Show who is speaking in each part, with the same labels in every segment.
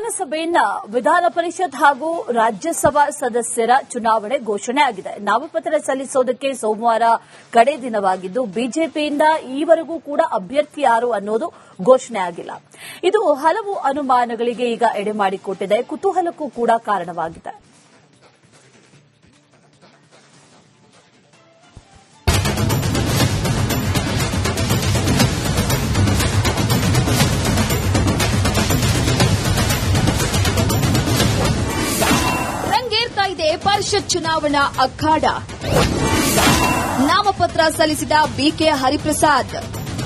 Speaker 1: ವಿಧಾನಸಭೆಯನ್ನ ವಿಧಾನ ಪರಿಷತ್ ಹಾಗೂ ರಾಜ್ಯಸಭಾ ಸದಸ್ಯರ ಚುನಾವಣೆ ಘೋಷಣೆ ಆಗಿದೆ. ನಾಮಪತ್ರ ಸಲ್ಲಿಸೋದಕ್ಕೆ ಸೋಮವಾರ ಕಡೆ ದಿನವಾಗಿದ್ದು ಬಿಜೆಪಿಯಿಂದ ಈವರೆಗೂ ಕೂಡ ಅಭ್ಯರ್ಥಿ ಯಾರು ಅನ್ನೋದು ಘೋಷಣೆ ಆಗಿಲ್ಲ. ಇದು ಹಲವು ಅನುಮಾನಗಳಿಗೆ ಈಗ ಎಡೆಮಾಡಿಕೊಟ್ಟಿದೆ, ಕುತೂಹಲಕ್ಕೂ ಕೂಡ ಕಾರಣವಾಗಿದೆ.
Speaker 2: ಪರಿಷತ್ ಚುನಾವಣಾ ಅಖಾಡ. ನಾಮಪತ್ರ ಸಲ್ಲಿಸಿದ ಬಿಕೆ ಹರಿಪ್ರಸಾದ್.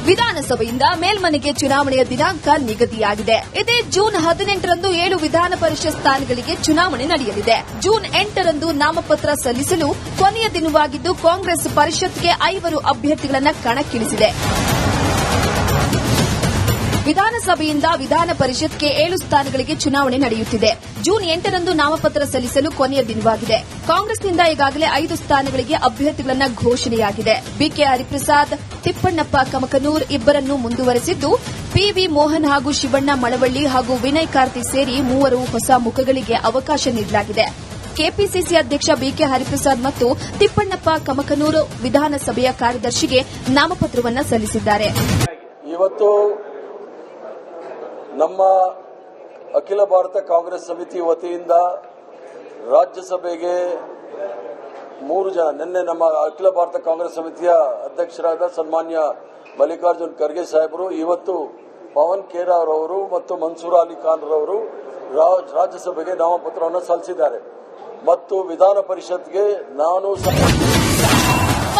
Speaker 2: ವಿಧಾನಸಭೆಯಿಂದ ಮೇಲ್ಮನೆಗೆ ಚುನಾವಣೆಯ ದಿನಾಂಕ ನಿಗದಿಯಾಗಿದೆ. ಇದೇ ಜೂನ್ 18ರಂದು 7 ವಿಧಾನ ಪರಿಷತ್ ಸ್ಥಾನಗಳಿಗೆ ಚುನಾವಣೆ ನಡೆಯಲಿದೆ. ಜೂನ್ 8ರಂದು ನಾಮಪತ್ರ ಸಲ್ಲಿಸಲು ಕೊನೆಯ ದಿನವಾಗಿದ್ದು ಕಾಂಗ್ರೆಸ್ ಪರಿಷತ್ಗೆ 5 ಅಭ್ಯರ್ಥಿಗಳನ್ನು ಕಣಕ್ಕಿಳಿಸಿದೆ. ವಿಧಾನಸಭೆಯಿಂದ ವಿಧಾನ ಪರಿಷತ್ಗೆ 7 ಸ್ಥಾನಗಳಿಗೆ ಚುನಾವಣೆ ನಡೆಯುತ್ತಿದೆ. ಜೂನ್ 8ರಂದು ನಾಮಪತ್ರ ಸಲ್ಲಿಸಲು ಕೊನೆಯ ದಿನವಾಗಿದೆ. ಕಾಂಗ್ರೆಸ್ನಿಂದ ಈಗಾಗಲೇ 5 ಸ್ಥಾನಗಳಿಗೆ ಅಭ್ಯರ್ಥಿಗಳನ್ನು ಘೋಷಣೆಯಾಗಿದೆ. ಬಿಕೆ ಹರಿಪ್ರಸಾದ್, ತಿಪ್ಪಣ್ಣಪ್ಪ ಕಮಕನೂರ್ ಇಬ್ಬರನ್ನು ಮುಂದುವರೆಸಿದ್ದು, ಪಿವಿ ಮೋಹನ್ ಹಾಗೂ ಶಿವಣ್ಣ ಮಳವಳ್ಳಿ ಹಾಗೂ ವಿನಯ್ ಕಾರ್ತಿ ಸೇರಿ 3 ಹೊಸ ಮುಖಗಳಿಗೆ ಅವಕಾಶ ನೀಡಲಾಗಿದೆ. ಕೆಪಿಸಿಸಿ ಅಧ್ಯಕ್ಷ ಬಿಕೆ ಹರಿಪ್ರಸಾದ್ ಮತ್ತು ತಿಪ್ಪಣ್ಣಪ್ಪ ಕಮಕನೂರ್ ವಿಧಾನಸಭೆಯ ಕಾರ್ಯದರ್ಶಿಗೆ ನಾಮಪತ್ರವನ್ನು ಸಲ್ಲಿಸಿದ್ದಾರೆ.
Speaker 3: ಇವತ್ತು ನಮ್ಮ ಅಖಿಲ ಭಾರತ ಕಾಂಗ್ರೆಸ್ ಸಮಿತಿ ವತಿಯಿಂದ ರಾಜ್ಯಸಭೆಗೆ 3 ಜನ, ನಿನ್ನೆ ನಮ್ಮ ಅಖಿಲ ಭಾರತ ಕಾಂಗ್ರೆಸ್ ಸಮಿತಿಯ ಅಧ್ಯಕ್ಷರಾದ ಸನ್ಮಾನ್ಯ ಮಲ್ಲಿಕಾರ್ಜುನ್ ಖರ್ಗೆ ಸಾಹೇಬರು, ಇವತ್ತು ಪವನ್ ಖೇರಾ ರವರು ಮತ್ತು ಮನ್ಸೂರ್ ಅಲಿ ಖಾನ್ ರವರು ರಾಜ್ಯಸಭೆಗೆ ನಾಮಪತ್ರವನ್ನು ಸಲ್ಲಿಸಿದ್ದಾರೆ. ಮತ್ತು ವಿಧಾನ ಪರಿಷತ್ಗೆ ನಾನು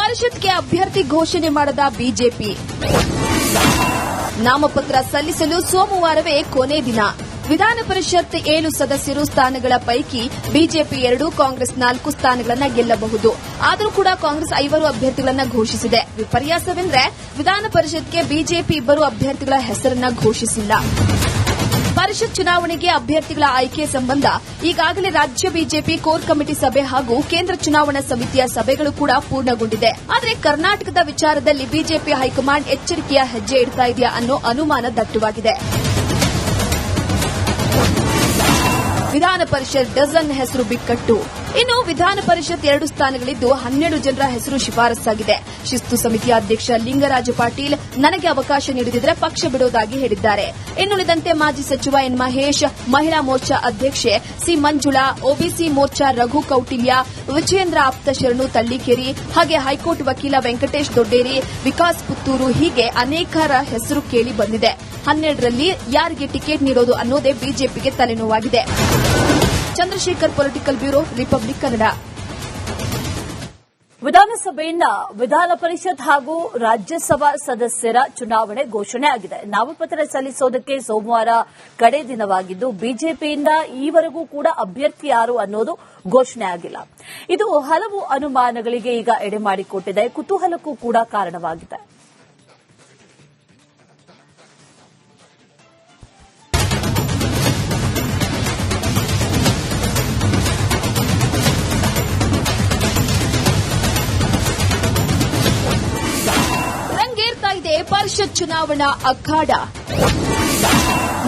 Speaker 2: ಪರಿಷತ್ಗೆ ಅಭ್ಯರ್ಥಿ ಘೋಷಣೆ ಮಾಡದ ಬಿಜೆಪಿ. ನಾಮಪತ್ರ ಸಲ್ಲಿಸಲು ಸೋಮವಾರವೇ ಕೊನೆ ದಿನ. ವಿಧಾನ ಪರಿಷತ್ 7 ಸದಸ್ಯರು ಸ್ಥಾನಗಳ ಪೈಕಿ ಬಿಜೆಪಿ 2, ಕಾಂಗ್ರೆಸ್ 4 ಸ್ಥಾನಗಳನ್ನು ಗೆಲ್ಲಬಹುದು. ಆದರೂ ಕೂಡ ಕಾಂಗ್ರೆಸ್ 5 ಅಭ್ಯರ್ಥಿಗಳನ್ನು ಘೋಷಿಸಿದೆ. ವಿಪರ್ಯಾಸವೆಂದರೆ ವಿಧಾನ ಪರಿಷತ್ಗೆ ಬಿಜೆಪಿ 2 ಅಭ್ಯರ್ಥಿಗಳ ಹೆಸರನ್ನು ಘೋಷಿಸಿಲ್ಲ. ಪರಿಷತ್ ಚುನಾವಣೆಗೆ ಅಭ್ಯರ್ಥಿಗಳ ಆಯ್ಕೆ ಸಂಬಂಧ ಈಗಾಗಲೇ ರಾಜ್ಯ ಬಿಜೆಪಿ ಕೋರ್ ಕಮಿಟಿ ಸಭೆ ಹಾಗೂ ಕೇಂದ್ರ ಚುನಾವಣಾ ಸಮಿತಿಯ ಸಭೆಗಳು ಕೂಡ ಪೂರ್ಣಗೊಂಡಿದೆ. ಆದರೆ ಕರ್ನಾಟಕದ ವಿಚಾರದಲ್ಲಿ ಬಿಜೆಪಿ ಹೈಕಮಾಂಡ್ ಎಚ್ಚರಿಕೆಯ ಹೆಜ್ಜೆ ಇಡ್ತಾ ಇದೆಯಾ ಅನ್ನೋ ಅನುಮಾನ ದಟ್ಟವಾಗಿದೆ. ವಿಧಾನ ಪರಿಷತ್ ಡಜನ್ ಹೆಸರು ಬಿಕ್ಕಟ್ಟು. ಇನ್ನು ವಿಧಾನ ಪರಿಷತ್ 2 ಸ್ಥಾನಗಳಿದ್ದು 12 ಜನರ ಹೆಸರು ಶಿಫಾರಸ್ಸಾಗಿದೆ. ಶಿಸ್ತು ಸಮಿತಿಯ ಅಧ್ಯಕ್ಷ ಲಿಂಗರಾಜ ಪಾಟೀಲ್ ನನಗೆ ಅವಕಾಶ ನೀಡದಿದ್ದರೆ ಪಕ್ಷ ಬಿಡುವುದಾಗಿ ಹೇಳಿದ್ದಾರೆ. ಇನ್ನುಳಿದಂತೆ ಮಾಜಿ ಸಚಿವ ಎನ್ ಮಹೇಶ್, ಮಹಿಳಾ ಮೋರ್ಚಾ ಅಧ್ಯಕ್ಷೆ ಸಿ ಮಂಜುಳಾ, ಒಬಿಸಿ ಮೋರ್ಚಾ ರಘು ಕೌಟಿಲ್ಯ, ವಿಜಯೇಂದ್ರ ಆಪ್ತ ಶರಣು ತಳ್ಳಿಕೇರಿ, ಹಾಗೆ ಹೈಕೋರ್ಟ್ ವಕೀಲ ವೆಂಕಟೇಶ್ ದೊಡ್ಡೇರಿ, ವಿಕಾಸ್ ಪುತ್ತೂರು ಹೀಗೆ ಅನೇಕರ ಹೆಸರು ಕೇಳಿ ಬಂದಿದೆ. 12ರಲ್ಲಿ ಯಾರಿಗೆ ಟಿಕೆಟ್ ನೀಡೋದು ಅನ್ನೋದೇ ಬಿಜೆಪಿಗೆ ತಲೆನೋವಾಗಿದೆ. Chandrashekhar, political bureau, Republic Kannada.
Speaker 1: ವಿಧಾನಸಭೆಯಿಂದ ವಿಧಾನ ಪರಿಷತ್ ಹಾಗೂ ರಾಜ್ಯಸಭಾ ಸದಸ್ಯರ ಚುನಾವಣೆ ಘೋಷಣೆ ಆಗಿದೆ. ನಾಮಪತ್ರ ಸಲ್ಲಿಸೋದಕ್ಕೆ ಸೋಮವಾರ ಕಡೆ ದಿನವಾಗಿದ್ದು ಬಿಜೆಪಿಯಿಂದ ಈವರೆಗೂ ಕೂಡ ಅಭ್ಯರ್ಥಿ ಯಾರು ಅನ್ನೋದು ಘೋಷಣೆ ಆಗಿಲ್ಲ. ಇದು ಹಲವು ಅನುಮಾನಗಳಿಗೆ ಈಗ ಎಡೆಮಾಡಿಕೊಟ್ಟಿದೆ, ಕುತೂಹಲಕ್ಕೂ ಕೂಡ ಕಾರಣವಾಗಿದೆ.
Speaker 2: ಪರಿಷತ್ ಚುನಾವಣಾ ಅಖಾಡ.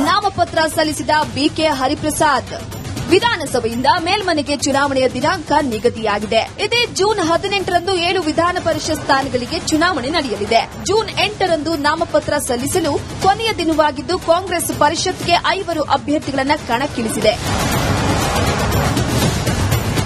Speaker 2: ನಾಮಪತ್ರ ಸಲ್ಲಿಸಿದ ಬಿಕೆ ಹರಿಪ್ರಸಾದ್. ವಿಧಾನಸಭೆಯಿಂದ ಮೇಲ್ಮನೆಗೆ ಚುನಾವಣೆಯ ದಿನಾಂಕ ನಿಗದಿಯಾಗಿದೆ. ಇದೇ ಜೂನ್ 18ರಂದು 7 ವಿಧಾನ ಪರಿಷತ್ ಸ್ಥಾನಗಳಿಗೆ ಚುನಾವಣೆ ನಡೆಯಲಿದೆ. ಜೂನ್ 8ರಂದು ನಾಮಪತ್ರ ಸಲ್ಲಿಸಲು ಕೊನೆಯ ದಿನವಾಗಿದ್ದು ಕಾಂಗ್ರೆಸ್ ಪರಿಷತ್ಗೆ 5 ಅಭ್ಯರ್ಥಿಗಳನ್ನು ಕಣಕ್ಕಿಳಿಸಿದೆ.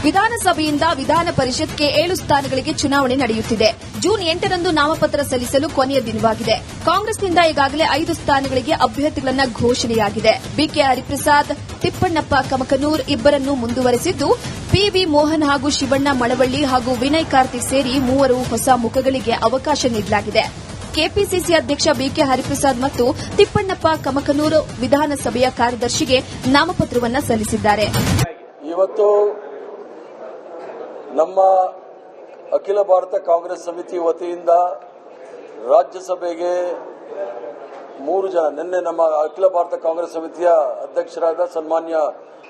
Speaker 2: ವಿಧಾನಸಭೆಯಿಂದ ವಿಧಾನ ಪರಿಷತ್ಗೆ 7 ಸ್ಥಾನಗಳಿಗೆ ಚುನಾವಣೆ ನಡೆಯುತ್ತಿದೆ. ಜೂನ್ 8ರಂದು ನಾಮಪತ್ರ ಸಲ್ಲಿಸಲು ಕೊನೆಯ ದಿನವಾಗಿದೆ. ಕಾಂಗ್ರೆಸ್ನಿಂದ ಈಗಾಗಲೇ 5 ಸ್ಥಾನಗಳಿಗೆ ಅಭ್ಯರ್ಥಿಗಳನ್ನು ಘೋಷಣೆಯಾಗಿದೆ. ಬಿಕೆ ಹರಿಪ್ರಸಾದ್, ತಿಪ್ಪಣ್ಣಪ್ಪ ಕಮಕನೂರ್ ಇಬ್ಬರನ್ನು ಮುಂದುವರೆಸಿದ್ದು, ಪಿವಿ ಮೋಹನ್ ಹಾಗೂ ಶಿವಣ್ಣ ಮಳವಳ್ಳಿ ಹಾಗೂ ವಿನಯ್ ಕಾರ್ತಿ ಸೇರಿ 3 ಹೊಸ ಮುಖಗಳಿಗೆ ಅವಕಾಶ ನೀಡಲಾಗಿದೆ. ಕೆಪಿಸಿಸಿ ಅಧ್ಯಕ್ಷ ಬಿಕೆ ಹರಿಪ್ರಸಾದ್ ಮತ್ತು ತಿಪ್ಪಣ್ಣಪ್ಪ ಕಮಕನೂರ್ ವಿಧಾನಸಭೆಯ ಕಾರ್ಯದರ್ಶಿಗೆ ನಾಮಪತ್ರವನ್ನು ಸಲ್ಲಿಸಿದ್ದಾರೆ.
Speaker 3: ಇವತ್ತು ನಮ್ಮ ಅಖಿಲ ಭಾರತ ಕಾಂಗ್ರೆಸ್ ಸಮಿತಿ ವತಿಯಿಂದ ರಾಜ್ಯಸಭೆಗೆ 3 ಜನ, ನಿನ್ನೆ ನಮ್ಮ ಅಖಿಲ ಭಾರತ ಕಾಂಗ್ರೆಸ್ ಸಮಿತಿಯ ಅಧ್ಯಕ್ಷರಾದ ಸನ್ಮಾನ್ಯ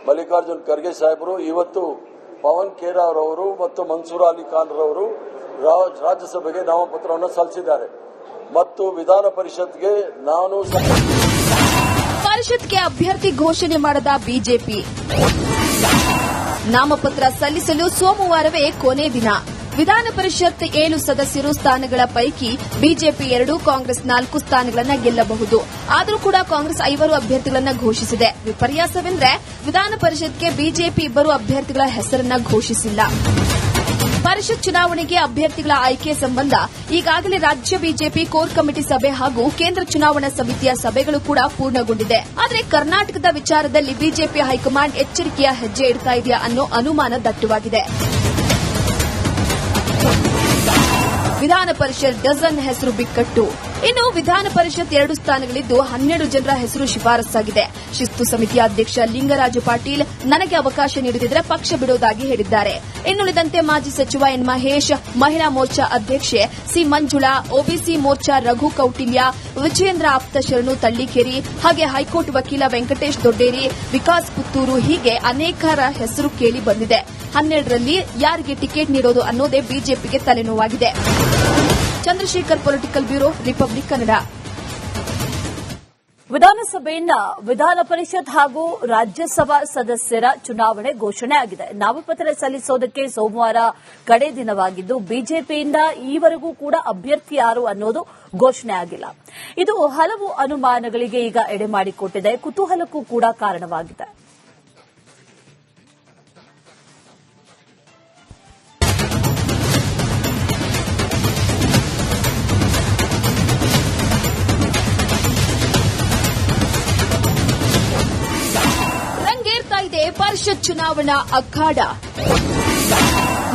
Speaker 3: ಮಲ್ಲಿಕಾರ್ಜುನ್ ಖರ್ಗೆ ಸಾಹೇಬರು, ಇವತ್ತು ಪವನ್ ಖೇರಾ ರವರು ಮತ್ತು ಮನ್ಸೂರ್ ಅಲಿ ಖಾನ್ ರವರು ರಾಜ್ಯಸಭೆಗೆ ನಾಮಪತ್ರವನ್ನು ಸಲ್ಲಿಸಿದ್ದಾರೆ. ಮತ್ತು ವಿಧಾನ ಪರಿಷತ್ಗೆ ನಾನು
Speaker 2: ಪರಿಷತ್ಗೆ ಅಭ್ಯರ್ಥಿ ಘೋಷಣೆ ಮಾಡದ ಬಿಜೆಪಿ. ನಾಮಪತ್ರ ಸಲ್ಲಿಸಲು ಸೋಮವಾರವೇ ಕೊನೆ ದಿನ. ವಿಧಾನ ಪರಿಷತ್ 7 ಸದಸ್ಯರು ಸ್ಥಾನಗಳ ಪೈಕಿ ಬಿಜೆಪಿ 2, ಕಾಂಗ್ರೆಸ್ 4 ಸ್ಥಾನಗಳನ್ನು ಗೆಲ್ಲಬಹುದು. ಆದರೂ ಕೂಡ ಕಾಂಗ್ರೆಸ್ 5 ಅಭ್ಯರ್ಥಿಗಳನ್ನು ಘೋಷಿಸಿದೆ. ವಿಪರ್ಯಾಸವೆಂದರೆ ವಿಧಾನ ಪರಿಷತ್ಗೆ ಬಿಜೆಪಿ 2 ಅಭ್ಯರ್ಥಿಗಳ ಹೆಸರನ್ನ ಘೋಷಿಸಿಲ್ಲ. ಪರಿಷತ್ ಚುನಾವಣೆಗೆ ಅಭ್ಯರ್ಥಿಗಳ ಆಯ್ಕೆ ಸಂಬಂಧ ಈಗಾಗಲೇ ರಾಜ್ಯ ಬಿಜೆಪಿ ಕೋರ್ ಕಮಿಟಿ ಸಭೆ ಹಾಗೂ ಕೇಂದ್ರ ಚುನಾವಣಾ ಸಮಿತಿಯ ಸಭೆಗಳು ಕೂಡ ಪೂರ್ಣಗೊಂಡಿದೆ. ಆದರೆ ಕರ್ನಾಟಕದ ವಿಚಾರದಲ್ಲಿ ಬಿಜೆಪಿ ಹೈಕಮಾಂಡ್ ಎಚ್ಚರಿಕೆಯ ಹೆಜ್ಜೆ ಇಡ್ತಾ ಇದೆಯಾ ಅನ್ನೋ ಅನುಮಾನ ದಟ್ಟವಾಗಿದೆ. ವಿಧಾನ ಪರಿಷತ್ ಡಜನ್ ಹೆಸರು ಬಿಕ್ಕಟ್ಟು. ಇನ್ನು ವಿಧಾನ ಪರಿಷತ್ 2 ಸ್ಥಾನಗಳಿದ್ದು 12 ಜನರ ಹೆಸರು ಶಿಫಾರಸ್ಸಾಗಿದೆ. ಶಿಸ್ತು ಸಮಿತಿಯ ಅಧ್ಯಕ್ಷ ಲಿಂಗರಾಜ ಪಾಟೀಲ್ ನನಗೆ ಅವಕಾಶ ನೀಡುತ್ತಿದ್ದರೆ ಪಕ್ಷ ಬಿಡುವುದಾಗಿ ಹೇಳಿದ್ದಾರೆ. ಇನ್ನುಳಿದಂತೆ ಮಾಜಿ ಸಚಿವ ಎನ್ ಮಹೇಶ್, ಮಹಿಳಾ ಮೋರ್ಚಾ ಅಧ್ಯಕ್ಷೆ ಸಿ ಮಂಜುಳಾ, ಒಬಿಸಿ ಮೋರ್ಚಾ ರಘು ಕೌಟಿಲ್ಯ, ವಿಜಯೇಂದ್ರ ಆಪ್ತ ಶರಣು ತಳ್ಳಿಕೇರಿ, ಹಾಗೆ ಹೈಕೋರ್ಟ್ ವಕೀಲ ವೆಂಕಟೇಶ್ ದೊಡ್ಡೇರಿ, ವಿಕಾಸ್ ಪುತ್ತೂರು ಹೀಗೆ ಅನೇಕರ ಹೆಸರು ಕೇಳಿ ಬಂದಿದೆ. 12ರಲ್ಲಿ ಯಾರಿಗೆ ಟಿಕೆಟ್ ನೀಡೋದು ಅನ್ನೋದೇ ಬಿಜೆಪಿಗೆ ತಲೆನೋವಾಗಿದೆ. Chandrashekhar, political bureau, Republic Kannada.
Speaker 1: ವಿಧಾನಸಭೆಯಿಂದ ವಿಧಾನ ಪರಿಷತ್ ಹಾಗೂ ರಾಜ್ಯಸಭಾ ಸದಸ್ಯರ ಚುನಾವಣೆ ಘೋಷಣೆ ಆಗಿದೆ. ನಾಮಪತ್ರ ಸಲ್ಲಿಸೋದಕ್ಕೆ ಸೋಮವಾರ ಕಡೆ ದಿನವಾಗಿದ್ದು ಬಿಜೆಪಿಯಿಂದ ಈವರೆಗೂ ಕೂಡ ಅಭ್ಯರ್ಥಿ ಯಾರು ಅನ್ನೋದು ಘೋಷಣೆ ಆಗಿಲ್ಲ. ಇದು ಹಲವು ಅನುಮಾನಗಳಿಗೆ ಈಗ ಎಡೆ ಮಾಡಿಕೊಟ್ಟಿದೆ, ಕುತೂಹಲಕ್ಕೂ ಕೂಡ ಕಾರಣವಾಗಿದೆ.
Speaker 2: ಪರಿಷತ್ ಚುನಾವಣಾ ಅಖಾಡ.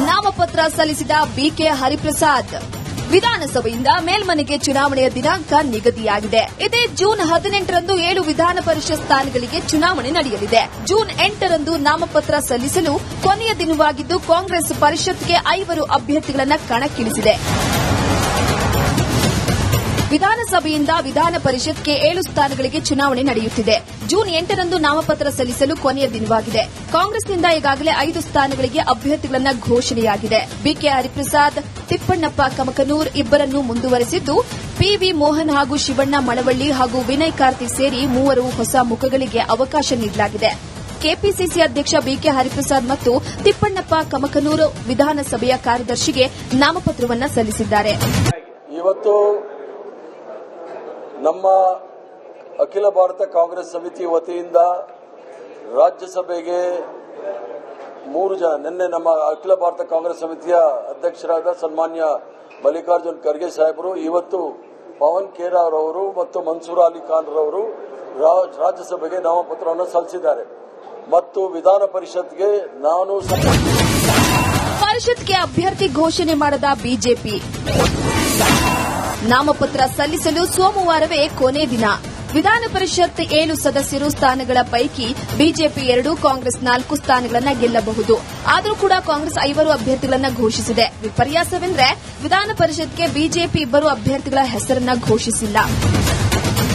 Speaker 2: ನಾಮಪತ್ರ ಸಲ್ಲಿಸಿದ ಬಿಕೆ ಹರಿಪ್ರಸಾದ್. ವಿಧಾನಸಭೆಯಿಂದ ಮೇಲ್ಮನೆಗೆ ಚುನಾವಣೆಯ ದಿನಾಂಕ ನಿಗದಿಯಾಗಿದೆ. ಇದೇ ಜೂನ್ 18ರಂದು 7 ವಿಧಾನ ಪರಿಷತ್ ಸ್ಥಾನಗಳಿಗೆ ಚುನಾವಣೆ ನಡೆಯಲಿದೆ. ಜೂನ್ 8ರಂದು ನಾಮಪತ್ರ ಸಲ್ಲಿಸಲು ಕೊನೆಯ ದಿನವಾಗಿದ್ದು ಕಾಂಗ್ರೆಸ್ ಪರಿಷತ್ಗೆ 5 ಅಭ್ಯರ್ಥಿಗಳನ್ನು ಕಣಕ್ಕಿಳಿಸಿದೆ. ವಿಧಾನಸಭೆಯಿಂದ ವಿಧಾನ ಪರಿಷತ್ಗೆ 7 ಸ್ಥಾನಗಳಿಗೆ ಚುನಾವಣೆ ನಡೆಯುತ್ತಿದೆ. ಜೂನ್ 8ರಂದು ನಾಮಪತ್ರ ಸಲ್ಲಿಸಲು ಕೊನೆಯ ದಿನವಾಗಿದೆ. ಕಾಂಗ್ರೆಸ್ನಿಂದ ಈಗಾಗಲೇ 5 ಸ್ಥಾನಗಳಿಗೆ ಅಭ್ಯರ್ಥಿಗಳನ್ನು ಘೋಷಣೆಯಾಗಿದೆ. ಬಿಕೆ ಹರಿಪ್ರಸಾದ್, ತಿಪ್ಪಣ್ಣಪ್ಪ ಕಮಕನೂರ್ ಇಬ್ಬರನ್ನು ಮುಂದುವರೆಸಿದ್ದು, ಪಿವಿ ಮೋಹನ್ ಹಾಗೂ ಶಿವಣ್ಣ ಮಳವಳ್ಳಿ ಹಾಗೂ ವಿನಯ್ ಕಾರ್ತಿ ಸೇರಿ 3 ಹೊಸ ಮುಖಗಳಿಗೆ ಅವಕಾಶ ನೀಡಲಾಗಿದೆ. ಕೆಪಿಸಿಸಿ ಅಧ್ಯಕ್ಷ ಬಿಕೆ ಹರಿಪ್ರಸಾದ್ ಮತ್ತು ತಿಪ್ಪಣ್ಣಪ್ಪ ಕಮಕನೂರ್ ವಿಧಾನಸಭೆಯ ಕಾರ್ಯದರ್ಶಿಗೆ ನಾಮಪತ್ರವನ್ನು ಸಲ್ಲಿಸಿದ್ದಾರೆ.
Speaker 3: ಇವತ್ತು ನಮ್ಮ ಅಖಿಲ ಭಾರತ ಕಾಂಗ್ರೆಸ್ ಸಮಿತಿ ವತಿಯಿಂದ ರಾಜ್ಯಸಭೆಗೆ 3 ಜನ, ನಿನ್ನೆ ನಮ್ಮ ಅಖಿಲ ಭಾರತ ಕಾಂಗ್ರೆಸ್ ಸಮಿತಿಯ ಅಧ್ಯಕ್ಷರಾದ ಸನ್ಮಾನ್ಯ ಮಲ್ಲಿಕಾರ್ಜುನ್ ಖರ್ಗೆ ಸಾಹೇಬರು, ಇವತ್ತು ಪವನ್ ಖೇರಾ ರವರು ಮತ್ತು ಮನ್ಸೂರ್ ಅಲಿ ಖಾನ್ ರವರು ರಾಜ್ಯಸಭೆಗೆ ನಾಮಪತ್ರವನ್ನು ಸಲ್ಲಿಸಿದ್ದಾರೆ. ಮತ್ತು ವಿಧಾನ ಪರಿಷತ್ಗೆ ನಾನು
Speaker 2: ಪರಿಷತ್ಗೆ ಅಭ್ಯರ್ಥಿ ಘೋಷಣೆ ಮಾಡದ ಬಿಜೆಪಿ. ನಾಮಪತ್ರ ಸಲ್ಲಿಸಲು ಸೋಮವಾರವೇ ಕೊನೆ ದಿನ. ವಿಧಾನ ಪರಿಷತ್ 7 ಸದಸ್ಯರು ಸ್ಥಾನಗಳ ಪೈಕಿ ಬಿಜೆಪಿ 2, ಕಾಂಗ್ರೆಸ್ 4 ಸ್ಥಾನಗಳನ್ನು ಗೆಲ್ಲಬಹುದು. ಆದರೂ ಕೂಡ ಕಾಂಗ್ರೆಸ್ 5 ಅಭ್ಯರ್ಥಿಗಳನ್ನು ಘೋಷಿಸಿದೆ. ವಿಪರ್ಯಾಸವೆಂದರೆ ವಿಧಾನ ಪರಿಷತ್ಗೆ ಬಿಜೆಪಿ 2 ಅಭ್ಯರ್ಥಿಗಳ ಹೆಸರನ್ನ ಘೋಷಿಸಿಲ್ಲ.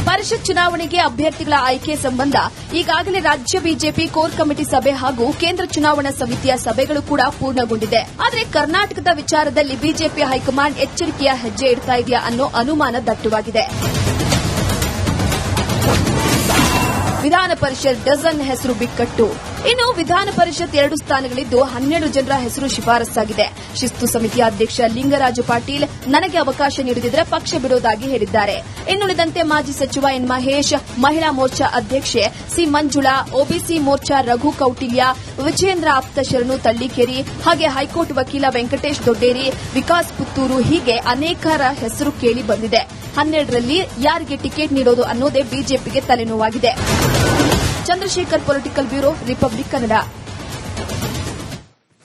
Speaker 2: ಪರಿಷತ್ ಚುನಾವಣೆಗೆ ಅಭ್ಯರ್ಥಿಗಳ ಆಯ್ಕೆ ಸಂಬಂಧ ಈಗಾಗಲೇ ರಾಜ್ಯ ಬಿಜೆಪಿ ಕೋರ್ ಕಮಿಟಿ ಸಭೆ ಹಾಗೂ ಕೇಂದ್ರ ಚುನಾವಣಾ ಸಮಿತಿಯ ಸಭೆಗಳು ಕೂಡ ಪೂರ್ಣಗೊಂಡಿದೆ. ಆದರೆ ಕರ್ನಾಟಕದ ವಿಚಾರದಲ್ಲಿ ಬಿಜೆಪಿ ಹೈಕಮಾಂಡ್ ಎಚ್ಚರಿಕೆಯ ಹೆಜ್ಜೆ ಇಡ್ತಾ ಇದೆಯಾ ಅನ್ನೋ ಅನುಮಾನ ದಟ್ಟವಾಗಿದೆ. ವಿಧಾನ ಪರಿಷತ್ ಡಜನ್ ಹೆಸರು ಬಿಕ್ಕಟ್ಟು. ಇನ್ನು ವಿಧಾನ ಪರಿಷತ್ 2 ಸ್ಥಾನಗಳಿದ್ದು 12 ಜನರ ಹೆಸರು ಶಿಫಾರಸ್ಸಾಗಿದೆ. ಶಿಸ್ತು ಸಮಿತಿಯ ಅಧ್ಯಕ್ಷ ಲಿಂಗರಾಜ ಪಾಟೀಲ್ ನನಗೆ ಅವಕಾಶ ನೀಡುತ್ತಿದ್ದರೆ ಪಕ್ಷ ಬಿಡುವುದಾಗಿ ಹೇಳಿದ್ದಾರೆ. ಇನ್ನುಳಿದಂತೆ ಮಾಜಿ ಸಚಿವ ಎನ್ ಮಹೇಶ್, ಮಹಿಳಾ ಮೋರ್ಚಾ ಅಧ್ಯಕ್ಷೆ ಸಿ ಮಂಜುಳಾ, ಒಬಿಸಿ ಮೋರ್ಚಾ ರಘು ಕೌಟಿಲ್ಯ, ವಿಜಯೇಂದ್ರ ಆಪ್ತ ಶರಣು ತಳ್ಳಿಕೇರಿ, ಹಾಗೆ ಹೈಕೋರ್ಟ್ ವಕೀಲ ವೆಂಕಟೇಶ್ ದೊಡ್ಡೇರಿ, ವಿಕಾಸ್ ಪುತ್ತೂರು ಹೀಗೆ ಅನೇಕರ ಹೆಸರು ಕೇಳಿ ಬಂದಿದೆ. 12ರಲ್ಲಿ ಯಾರಿಗೆ ಟಿಕೆಟ್ ನೀಡೋದು ಅನ್ನೋದೇ ಬಿಜೆಪಿಗೆ ತಲೆನೋವಾಗಿದೆ. Chandrashekhar, political bureau, Republic Kannada.